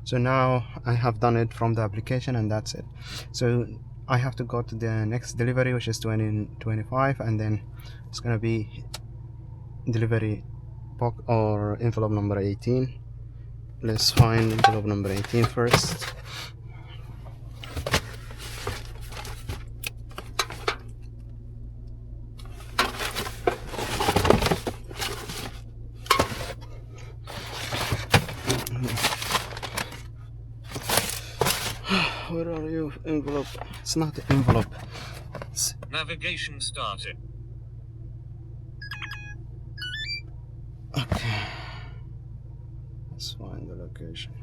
So now I have done it from the application, and that's it. So I have to go to the next delivery, which is 2025, and then it's gonna be delivery box or envelope number 18. Let's find envelope number 18 first. Where are you? Envelope. It's not the envelope. Navigation started. Okay. Let's find the location.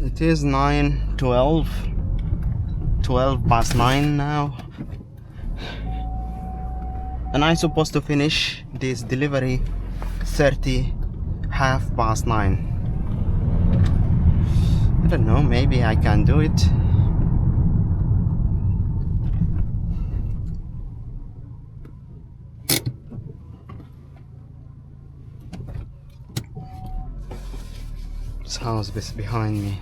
It is 9:12. 12 past 9 now. And I'm supposed to finish this delivery half past 9. I don't know, maybe I can do it. This house is behind me.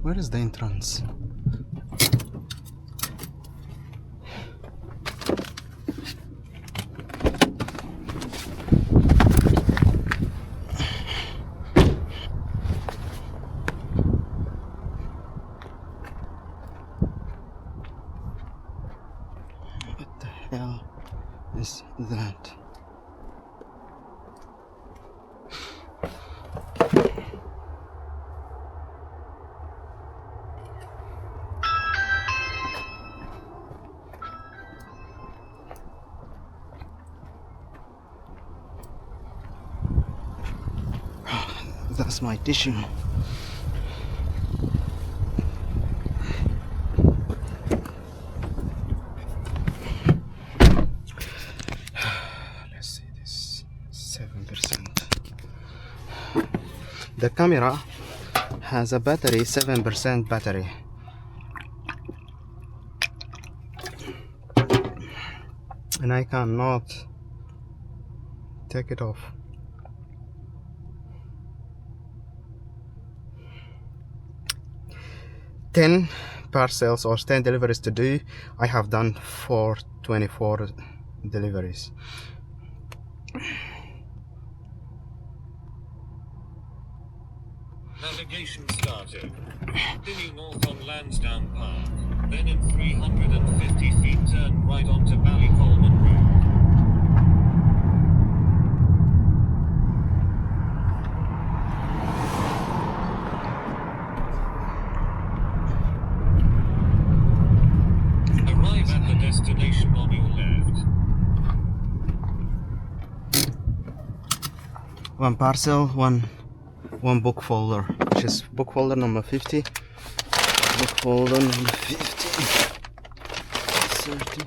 Where is the entrance? What the hell is that? That's my tissue. Let's see this 7%. The camera has a battery, 7% battery. And I cannot take it off. Ten parcels or 10 deliveries to do. I have done 24 deliveries. Navigation started. Continue north on Lansdowne Park. Then in 350 feet turn right onto Ballycolman Road. Arrive at the destination on your left. One parcel, one book folder, which is book folder number 50. Book folder number 50. 30.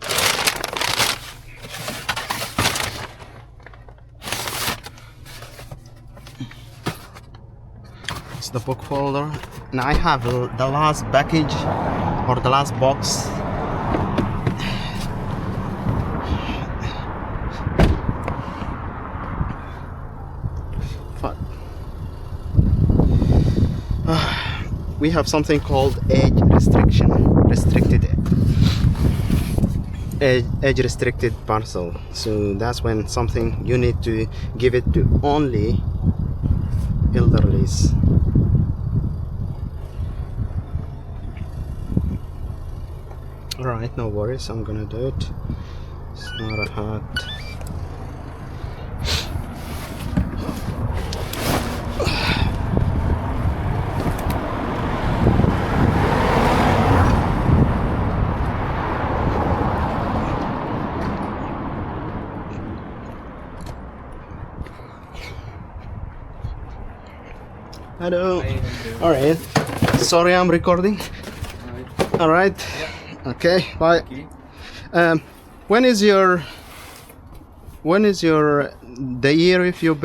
It's the book folder. And I have the last package or the last box. We have something called age restricted parcel. So that's when something you need to give it to only elderlies. Alright, no worries, I'm gonna do it. It's not a hard. Hello. Alright. Sorry, I'm recording. Alright. Yeah. Okay. Bye. Okay. When is your The year of your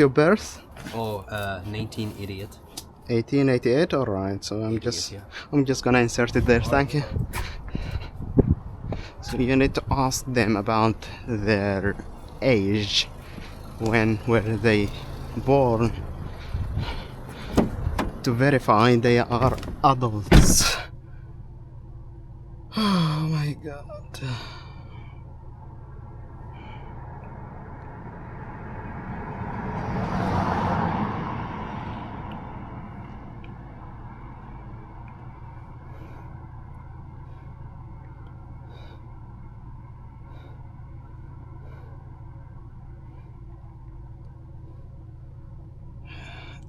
birth? Oh, 1988. 1888. All right. So I'm 88, just yeah. I'm just gonna insert it there. Thank you. So you need to ask them about their age. When were they born? To verify they are adults. Oh my god.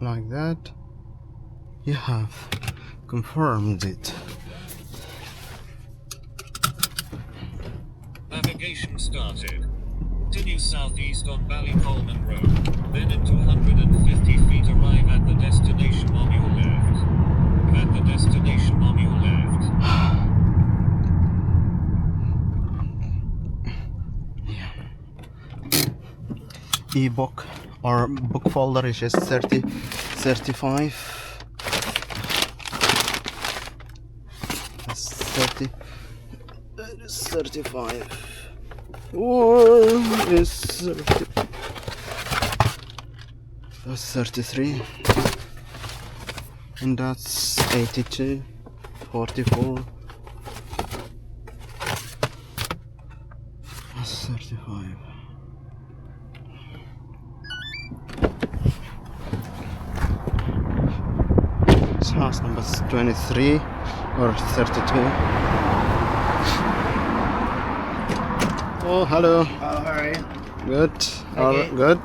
Like that. You have confirmed it. Navigation started. Continue southeast on Ballycolman Road. Then in 250 feet arrive at the destination on your left. At the destination on your left. Ebook or book folder is just 35. That's 30. That is 35. Or is 30. That's 33. And that's 82. 44. That's 35. House number 23 or 32. Oh, hello. How are you? Good. Okay. Good.